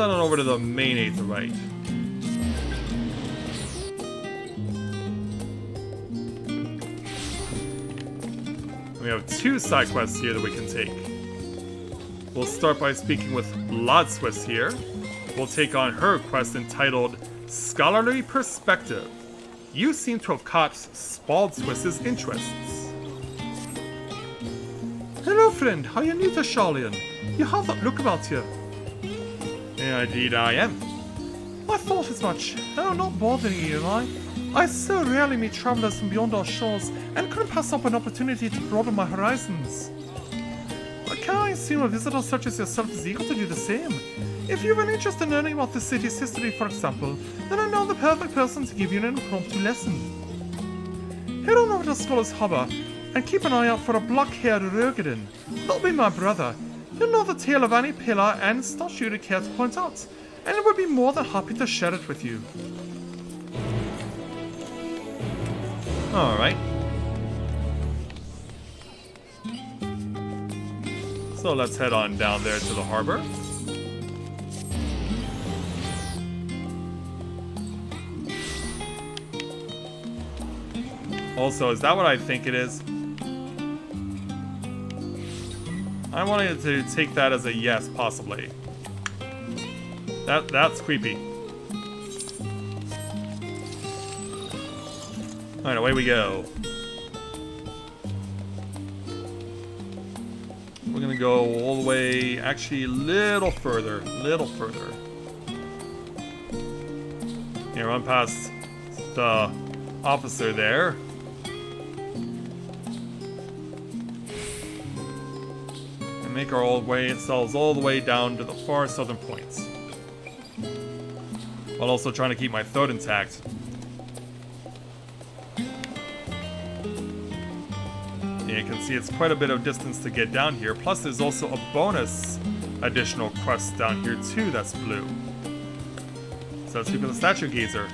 head on over to the main Aetherite. We have 2 side quests here that we can take. We'll start by speaking with Blodswiss here. We'll take on her quest entitled Scholarly Perspective. You seem to have caught Blodswiss's interests. Hello friend, how are you new to Sharlayan? You have that look about you. Yeah, indeed I am. I thought as much. Oh, not bothering you, am I so rarely meet travelers from beyond our shores, and couldn't pass up an opportunity to broaden my horizons. Can I assume a visitor such as yourself is eager to do the same? If you have an interest in learning about the city's history, for example, then I know the perfect person to give you an impromptu lesson. Head on over to Scholar's Harbor, and keep an eye out for a black-haired Rogadin. That'll be my brother. He'll know the tale of any pillar and statue you care to point out, and he would be more than happy to share it with you. Alright. So let's head on down there to the harbor. Also, is that what I think it is? I wanted to take that as a yes, possibly. That's creepy. Alright, away we go. We're gonna go all the way, actually a little further, Yeah, run past the officer there. And make our old way ourselves all the way down to the far southern points. While also trying to keep my throat intact. You can see it's quite a bit of distance to get down here, plus there's also a bonus additional quest down here too that's blue. So let's look at the statue gazer.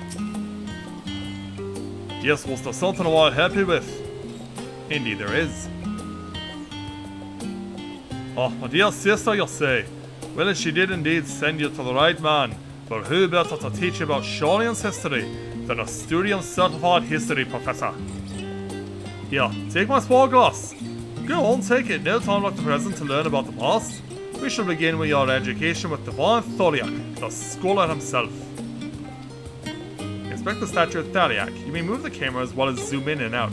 Yes, was there something I want to help you with? Indeed there is. Oh, my dear sister, you say? Well, she did indeed send you to the right man, but who better to teach you about Sharlayan's history than a Studium-certified history professor? Here, take my spore glass. Go on, take it. No time like the present to learn about the past. We shall begin with your education with Divine Thaliak, the scholar himself. Inspect the statue of Thaliak. You may move the camera as well as zoom in and out.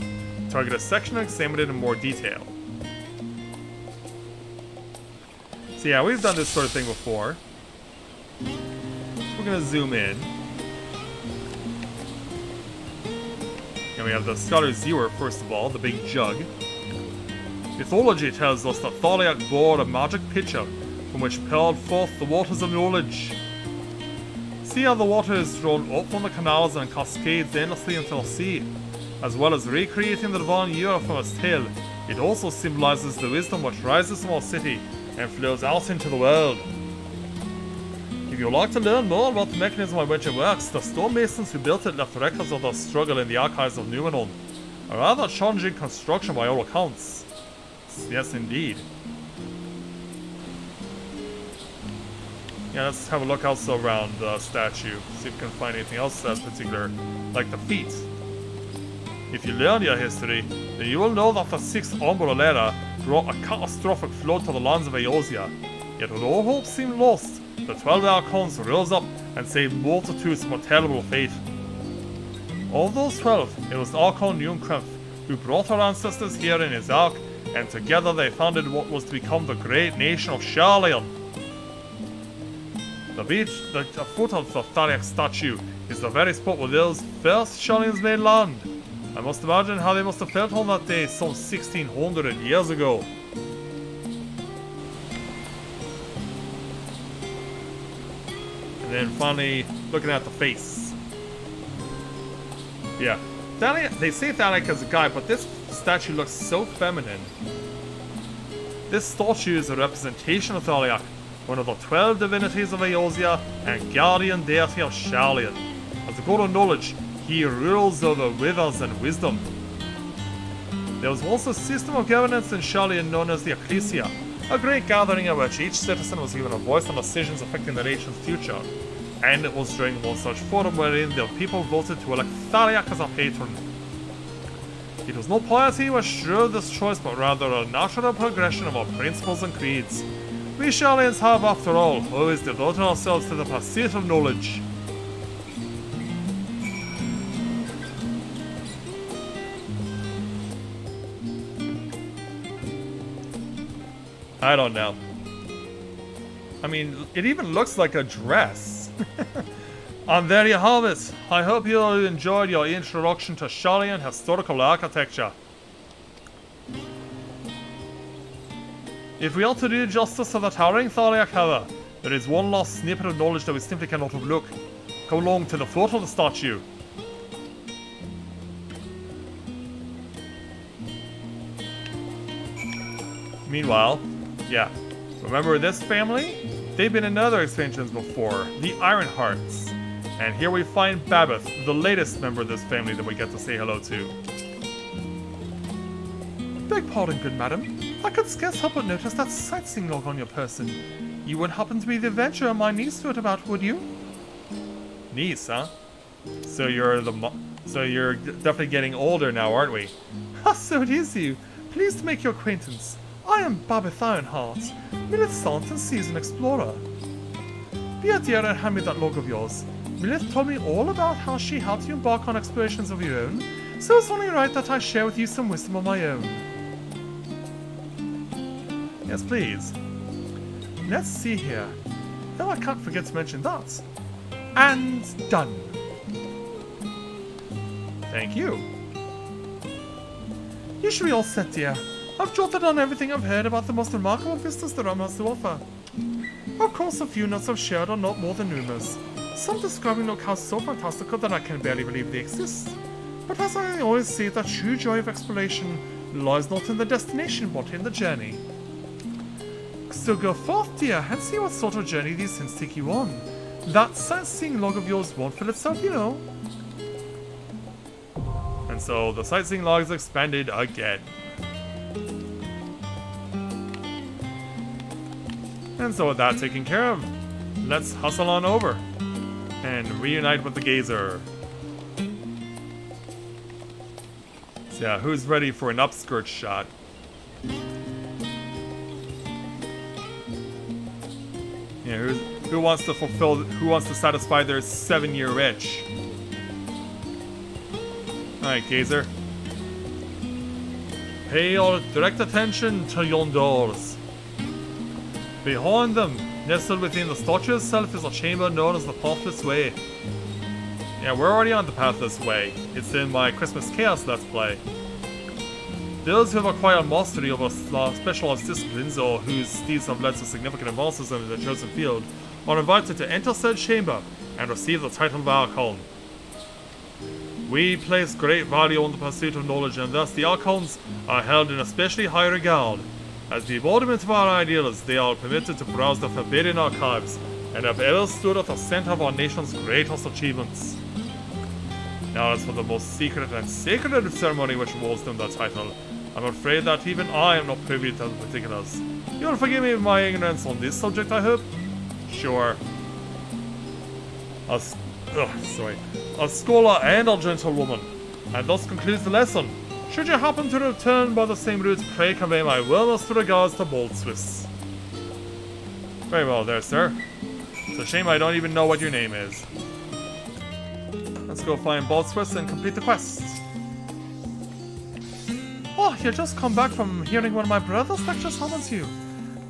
Target a section and examine it in more detail. So yeah, we've done this sort of thing before. We're gonna zoom in. And we have the Scholar's Ewer, first of all, the big jug. Mythology tells us that Thaliak bore a magic pitcher from which poured forth the waters of knowledge. See how the water is drawn up from the canals and cascades endlessly into the sea. As well as recreating the divine Ewer from its tail, it also symbolizes the wisdom which rises from our city and flows out into the world. If you would like to learn more about the mechanism by which it works, the stonemasons who built it left records of their struggle in the archives of Numenor. A rather challenging construction by all accounts. Yes, indeed. Yeah, let's have a look also around the statue. See if we can find anything else that's particular, like the feet. If you learn your history, then you will know that the 6th Umbral brought a catastrophic flood to the lands of Eorzea. Yet when all hope seemed lost, the 12 Archons rose up and saved multitudes from a terrible fate. Of those 12, it was Archon Yunkremph who brought our ancestors here in his ark, and together they founded what was to become the great nation of Sharlayan. The beach at the foot of the Thaliak statue is the very spot where those first Sharlayans made land. I must imagine how they must have felt on that day some 1600 years ago. And then finally, looking at the face. Yeah, Thaliak, they say Thaliak is a guy, but this statue looks so feminine. This statue is a representation of Thaliak, one of the 12 divinities of Eorzea and guardian deity of Sharlayan. As a god of knowledge, he rules over rivers and wisdom. There was also a system of governance in Sharlayan known as the Ecclesia, A great gathering at which each citizen was given a voice on decisions affecting the nation's future. And it was during one such forum wherein the people voted to elect Thaliak as a patron. It was no piety which drove this choice, but rather a natural progression of our principles and creeds. We Sharlayans have, after all, always devoted ourselves to the pursuit of knowledge. I don't know. I mean, it even looks like a dress. And there you have it. I hope you enjoyed your introduction to Sharlayan historical architecture. If we are to do justice to the towering Thaliak Tower, there is one last snippet of knowledge that we simply cannot overlook. Come along to the foot of the statue. Meanwhile, yeah, remember this family? They've been in other expansions before, the Ironhearts. And here we find Babeth, the latest member of this family that we get to say hello to. Beg pardon, good madam. I could scarce help but notice that sightseeing log on your person. You wouldn't happen to be the adventurer my niece wrote about, would you? Niece, huh? So you're definitely getting older now, aren't we? Ah, so it is you. Pleased to make your acquaintance. I am Babeth Ironheart, Milith's aunt and seasoned explorer. Be a dear and hand me that log of yours. Milith told me all about how she helped you embark on explorations of your own, so it's only right that I share with you some wisdom of my own. Yes, please. Let's see here. Oh, I can't forget to mention that. And done. Thank you. You should be all set, dear. I've jotted down everything I've heard about the most remarkable vistas the realm has to offer. Of course, a few notes I've shared are not more than rumors. Some describing locales so fantastical that I can barely believe they exist. But as I always say, the true joy of exploration lies not in the destination, but in the journey. So go forth, dear, and see what sort of journey these hints take you on. That sightseeing log of yours won't fill itself, you know. And so the sightseeing log is expanded again. And so with that taken care of, let's hustle on over and reunite with the Gazer. So yeah, who's ready for an upskirt shot? Yeah, who wants to satisfy their 7-year itch? Alright, Gazer. Pay all direct attention to yon doors. Behind them, nestled within the statue itself, is a chamber known as the Pathless Way. Yeah, we're already on the Pathless Way. It's in my Christmas Chaos Let's Play. Those who have acquired mastery over specialized disciplines or whose steeds have led to significant advances in the chosen field are invited to enter said chamber and receive the title of Archon. We place great value on the pursuit of knowledge, and thus the Archons are held in especially high regard. As the embodiment of our ideals, they are permitted to browse the forbidden archives, and have ever stood at the center of our nation's greatest achievements. Now as for the most secret and sacred ceremony which awards them that title, I'm afraid that even I am not privy to the particulars. You'll forgive me my ignorance on this subject, I hope? Sure. A scholar and a gentlewoman. And thus concludes the lesson. Should you happen to return by the same route, pray convey my warmest regards to Bold Swiss. Very well there, sir. It's a shame I don't even know what your name is. Let's go find Bold Swiss and complete the quest. Oh, you just come back from hearing one of my brother's lectures, haven't you?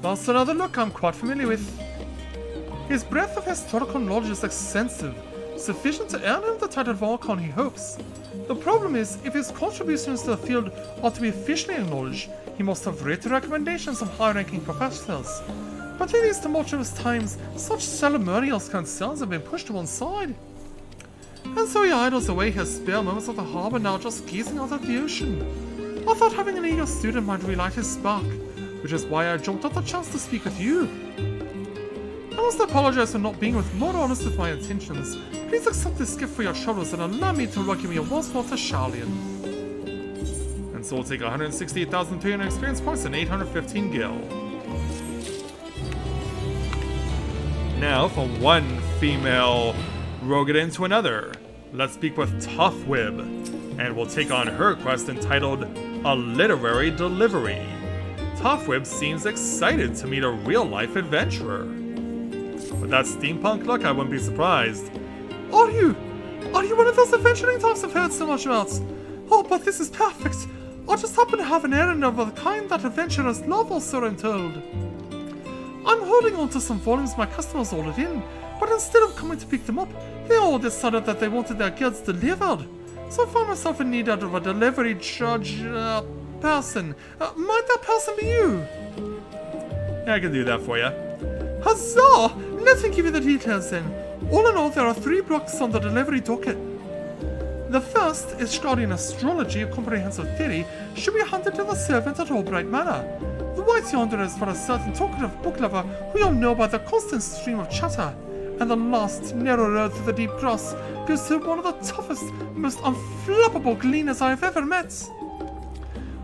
That's another look I'm quite familiar with. His breadth of historical knowledge is extensive, sufficient to earn him the title of Archon he hopes. The problem is, if his contributions to the field are to be officially acknowledged, he must have written recommendations from high-ranking professionals. But in these tumultuous times, such ceremonial concerns have been pushed to one side. And so he idles away his spare moments at the harbour now, just gazing out at the ocean. I thought having an eager student might relight his spark, which is why I jumped at the chance to speak with you. I must apologize for not being more honest with my intentions. Please accept this gift for your troubles and allow me to welcome you once more to Sharlayan. And so we'll take 168,300 experience points and 815 gil. Now, from one female Rogadin to another. Let's speak with Toughwib, and we'll take on her quest entitled A Literary Delivery. Toughwib seems excited to meet a real-life adventurer. With that steampunk look, I wouldn't be surprised. Are you one of those adventuring types I've heard so much about? Oh, but this is perfect. I just happen to have an errand of the kind that adventurers love, or so I'm told. I'm holding on to some volumes my customers ordered in, but instead of coming to pick them up, they all decided that they wanted their guilds delivered. So I found myself in need of a delivery person. Might that person be you? Yeah, I can do that for you. Huzzah! Let me give you the details then. All in all, there are 3 blocks on the delivery docket. The first is Guardian Astrology, a comprehensive theory, should be handed to the servant at Albright Manor. The white yonder is for a certain talkative book lover who you'll know by the constant stream of chatter. And the last narrow road through the deep grass goes to one of the toughest, most unflappable gleaners I have ever met.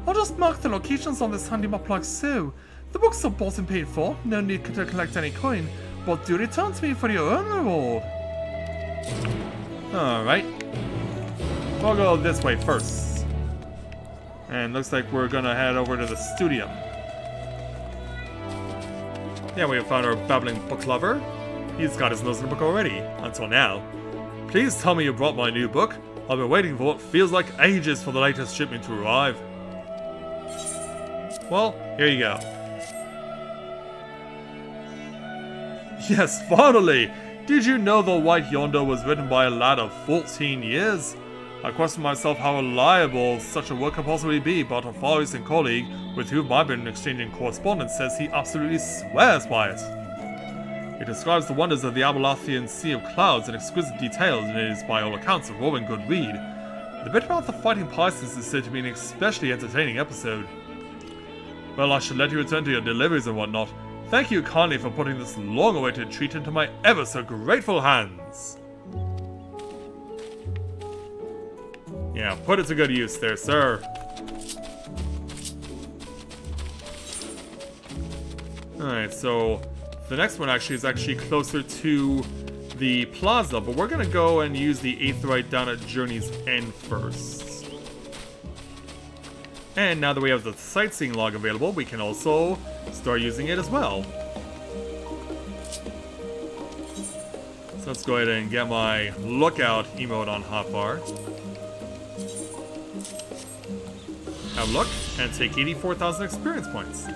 I'll just mark the locations on this handy map like so. The books are bought and paid for, no need to collect any coin, but do return to me for your own reward. Alright. We'll go this way first. And looks like we're gonna head over to the studio. Yeah, we have found our babbling book lover. He's got his nose in the book already, until now. Please tell me you brought my new book. I've been waiting for what feels like ages for the latest shipment to arrive. Well, here you go. Yes, finally! Did you know The White Yonder was written by a lad of 14 years? I question myself how reliable such a work could possibly be, but a far eastern colleague with whom I've been exchanging correspondence says he absolutely swears by it. It describes the wonders of the Abelathian Sea of Clouds in exquisite details, and it is by all accounts a roaring good read. The bit about the fighting Pisces is said to be an especially entertaining episode. Well, I should let you return to your deliveries and whatnot. Thank you kindly for putting this long-awaited treat into my ever so grateful hands. Yeah, put it to good use there, sir. Alright, so the next one is actually closer to the plaza, but we're gonna go and use the Aetheryte down at Journey's End first. And now that we have the Sightseeing Log available, we can also start using it as well. So let's go ahead and get my Lookout emote on hotbar. Have a look, and take 84,000 experience points.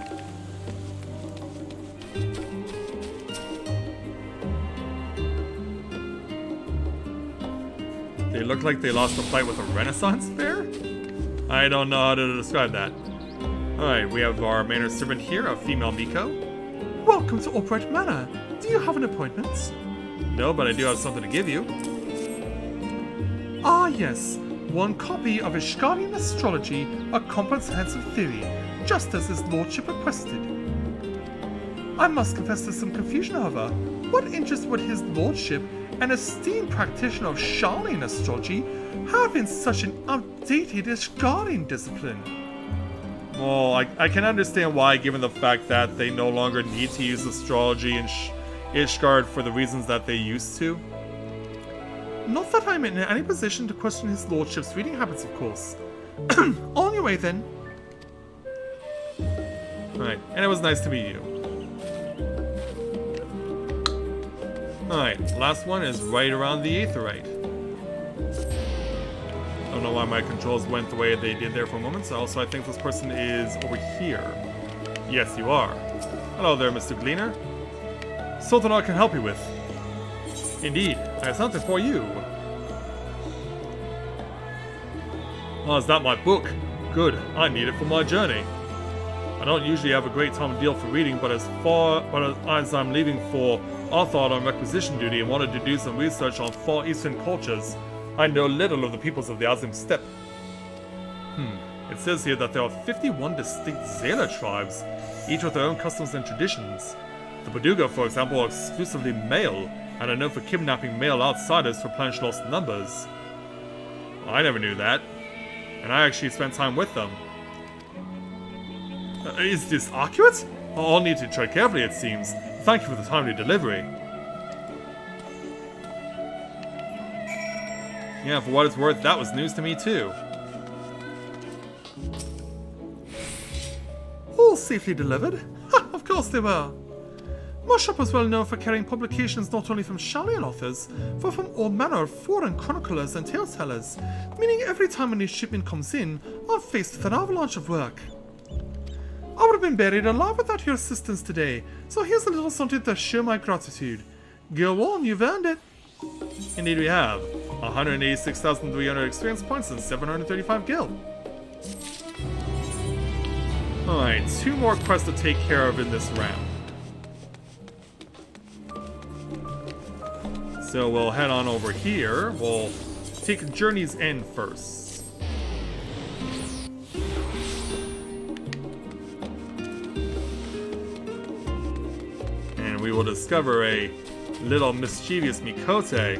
They look like they lost a fight with a Renaissance fair? I don't know how to describe that. Alright, we have our manor servant here, a female Miko. Welcome to Albright Manor. Do you have an appointment? No, but I do have something to give you. Ah, yes. One copy of Guardian Astrology, a comprehensive theory, just as his lordship requested. I must confess to some confusion, however. What interest would his lordship, an esteemed practitioner of Guardian Astrology, have in such an outdated Guardian discipline? Well, I can understand why, given the fact that they no longer need to use astrology in Ishgard for the reasons that they used to. Not that I'm in any position to question his lordship's reading habits, of course. On your way, then. Alright, and it was nice to meet you. Alright, last one is right around the Aetheryte. I don't know why my controls went the way they did there for a moment, so also I think this person is over here. Yes, you are. Hello there, Mr. Gleaner. Something I can help you with. Indeed, I have something for you. Oh, is that my book? Good, I need it for my journey. I don't usually have a great time of deal for reading, but as I'm leaving for Arthard on requisition duty and wanted to do some research on Far Eastern cultures, I know little of the peoples of the Azim Steppe. It says here that there are 51 distinct Zala tribes, each with their own customs and traditions. The Baduga, for example, are exclusively male, and are known for kidnapping male outsiders to replenish lost numbers. I never knew that, and I actually spent time with them. Is this accurate? I'll need to tread carefully, it seems. Thank you for the timely delivery. Yeah, for what it's worth, that was news to me too. All safely delivered? Ha, of course they were. My shop was well known for carrying publications not only from Shalian authors, but from all manner of foreign chroniclers and tale-tellers, meaning every time a new shipment comes in, I'm faced with an avalanche of work. I would have been buried alive without your assistance today, so here's a little something to show my gratitude. Go on, you've earned it. Indeed we have. 186,300 experience points and 735 gil. Alright, 2 more quests to take care of in this round. So we'll head on over here. We'll take Journey's End first. And we will discover a little mischievous Mikote.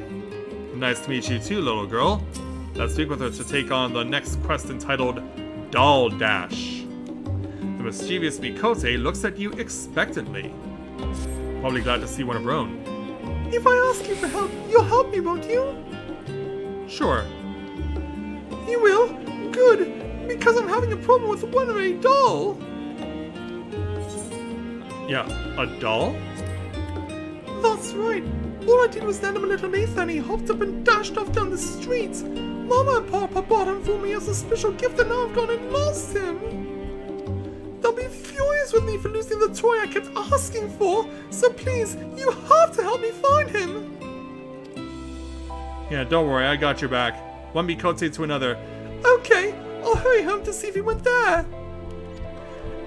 Nice to meet you too, little girl. Let's speak with her to take on the next quest entitled Doll Dash. The mischievous Mikote looks at you expectantly. Probably glad to see one of her own. If I ask you for help, you'll help me, won't you? Sure. You will? Good, because I'm having a problem with one of a doll. Yeah, a doll? That's right. All I did was stand him a little Nathan and he hopped up and dashed off down the street. Mama and Papa bought him for me as a special gift and now I've gone and lost him. They'll be furious with me for losing the toy I kept asking for, so please, you have to help me find him. Yeah, don't worry, I got your back. One Mikote to another. Okay, I'll hurry home to see if he went there.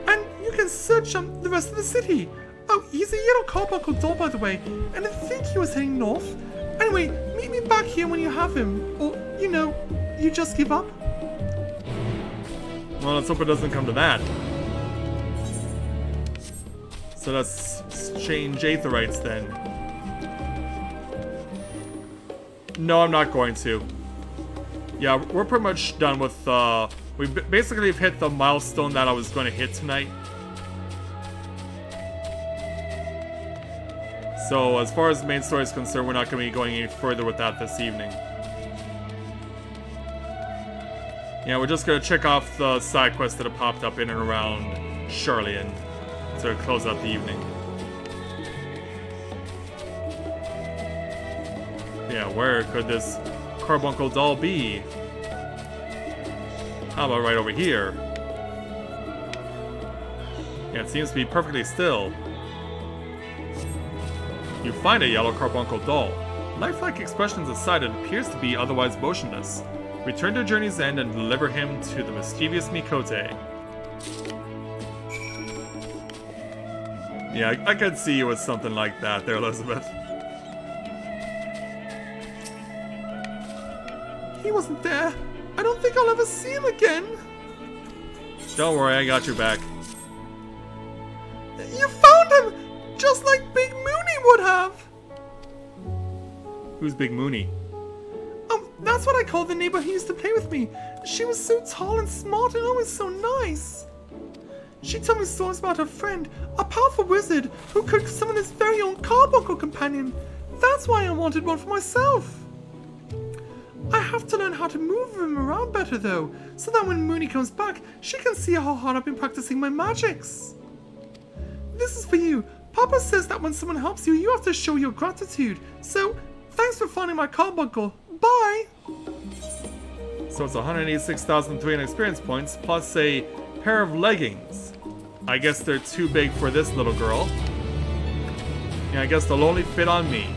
And you can search the rest of the city. Oh, he's a yellow carbuncle doll, by the way, and I think he was heading north. Anyway, meet me back here when you have him. Or, you know, you just give up. Well, let's hope it doesn't come to that. So let's change Aetherites then. No, I'm not going to. Yeah, we're pretty much done with, we basically have hit the milestone that I was going to hit tonight. So, as far as the main story is concerned, we're not going to be going any further with that this evening. Yeah, we're just going to check off the side quests that have popped up in and around Charlian to close out the evening. Yeah, where could this carbuncle doll be? How about right over here? Yeah, it seems to be perfectly still. You find a yellow carbuncle doll. Lifelike expressions aside, it appears to be otherwise motionless. Return to Journey's End and deliver him to the mischievous Mikote. Yeah, I could see you with something like that there, Elizabeth. He wasn't there. I don't think I'll ever see him again. Don't worry, I got your back. You found him! Just like Big Mooney would have! Who's Big Mooney? That's what I called the neighbor who used to play with me. She was so tall and smart and always so nice. She told me stories about her friend, a powerful wizard who could summon his very own carbuncle companion. That's why I wanted one for myself. I have to learn how to move him around better though, so that when Mooney comes back, she can see how hard I've been practicing my magics. This is for you. Papa says that when someone helps you, you have to show your gratitude. So, thanks for finding my carbuncle. Bye! So it's 186,300 experience points, plus a pair of leggings. I guess they're too big for this little girl. Yeah, I guess they'll only fit on me.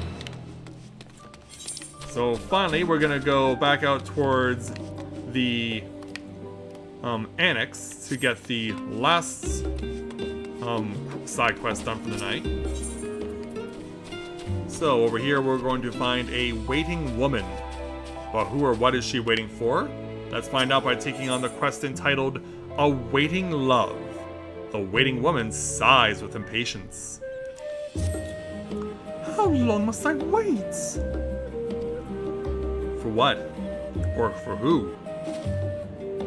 So finally, we're gonna go back out towards the annex to get the last side quest done for the night. So over here, we're going to find a waiting woman. But who or what is she waiting for? Let's find out by taking on the quest entitled A Waiting Love. The waiting woman sighs with impatience. How long must I wait? For what? Or for who?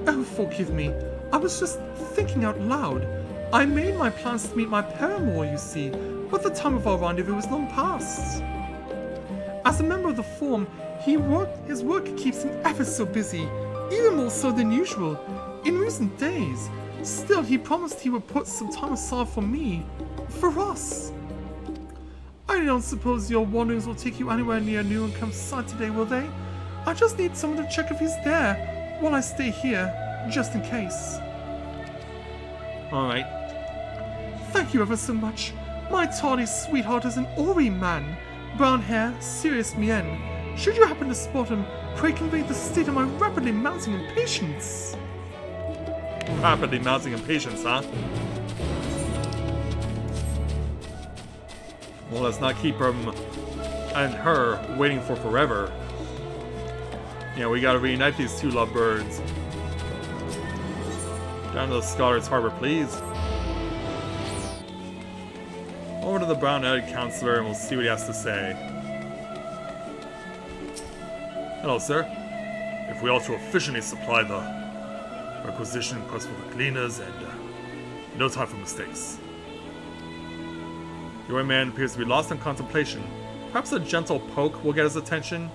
Oh, forgive me. I was just thinking out loud. I made my plans to meet my paramour, you see, but the time of our rendezvous was long past. As a member of the Forum, His work keeps him ever so busy, even more so than usual, in recent days. Still, he promised he would put some time aside for me. For us. I don't suppose your wanderings will take you anywhere near Newcomb site today, will they? I just need someone to check if he's there while I stay here, just in case. Alright. Thank you ever so much. My tawny sweetheart is an Ori man. Brown hair, serious mien. Should you happen to spot him, pray convey the state of my rapidly mounting impatience. Rapidly mounting impatience, huh? Well, let's not keep him and her waiting for forever. Yeah, we gotta reunite these two lovebirds. Down to the Scholar's Harbor, please. Over to the brown-eyed counselor and we'll see what he has to say. Hello, sir. If we are to efficiently supply the requisition request for the cleaners and no time for mistakes. Your young man appears to be lost in contemplation. Perhaps a gentle poke will get his attention.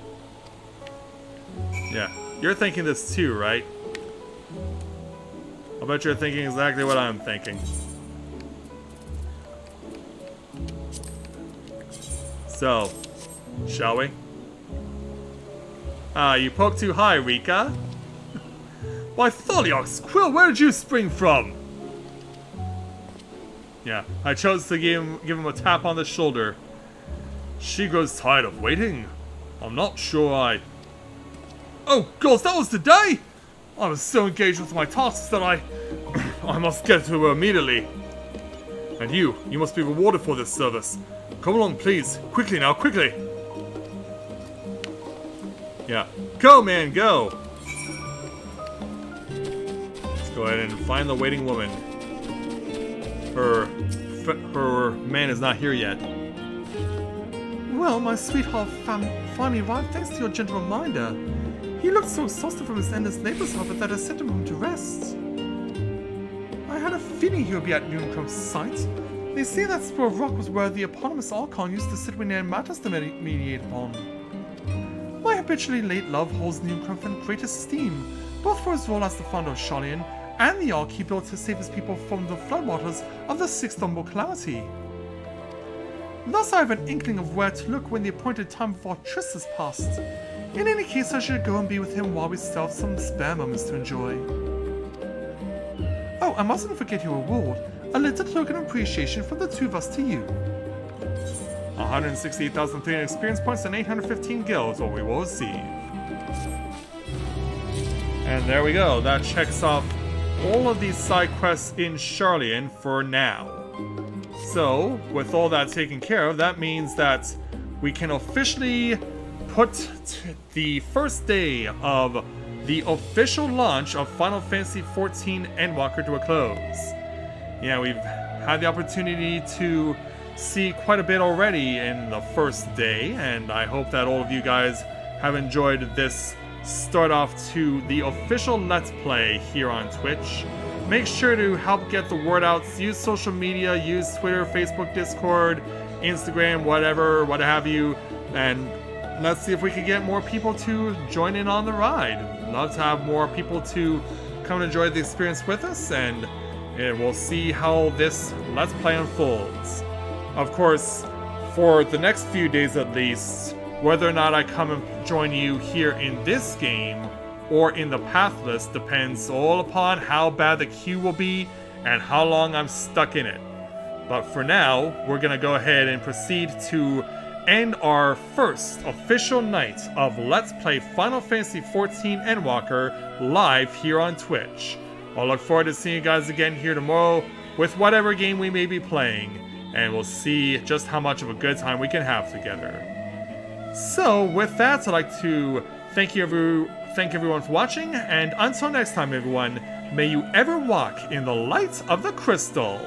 Yeah, you're thinking this too, right? I'll bet you're thinking exactly what I'm thinking. So, shall we? Ah, you poked too high, Rika. Why, Tholiarch's Quill, where did you spring from? Yeah, I chose to give him a tap on the shoulder. She grows tired of waiting. I'm not sure I... Oh, girls, that was today! I was so engaged with my tasks that I must get to her immediately. And you must be rewarded for this service. Come along, please. Quickly now, quickly! Yeah. Go, man, go! Let's go ahead and find the waiting woman. Her man is not here yet. Well, my sweetheart finally arrived thanks to your gentle reminder. He looked so exhausted from his endless labors of it that I sent him home to rest. I had a feeling he would be at Newcomb site. They say that spur of rock was where the eponymous Archon used to sit when they had matters to mediate upon. My habitually late love holds Newcomb in great esteem, both for his role as the founder of Sharlayan and the Ark he built to save his people from the floodwaters of the Sixth Stormblood calamity. Thus I have an inkling of where to look when the appointed time of our tryst has passed. In any case, I should go and be with him while we still have some spare moments to enjoy. Oh, I mustn't forget your reward, a little token of appreciation from the two of us to you. 168,300 experience points and 815 gil is what we will receive. And there we go, that checks off all of these side quests in Sharlayan for now. So, with all that taken care of, that means that we can officially put the first day of the official launch of Final Fantasy XIV Endwalker to a close. Yeah, we've had the opportunity to see quite a bit already in the first day, and I hope that all of you guys have enjoyed this start off to the official Let's Play here on Twitch. Make sure to help get the word out. Use social media, use Twitter, Facebook, Discord, Instagram, whatever, what have you, and let's see if we can get more people to join in on the ride. Love to have more people to come and enjoy the experience with us, and we'll see how this Let's Play unfolds. Of course, for the next few days at least, whether or not I come and join you here in this game or in the Pathless depends all upon how bad the queue will be and how long I'm stuck in it. But for now, we're gonna go ahead and proceed to end our first official night of Let's Play Final Fantasy XIV Endwalker live here on Twitch. I'll look forward to seeing you guys again here tomorrow with whatever game we may be playing, and we'll see just how much of a good time we can have together. So, with that, I'd like to thank everyone for watching, and until next time, everyone, may you ever walk in the light of the crystal.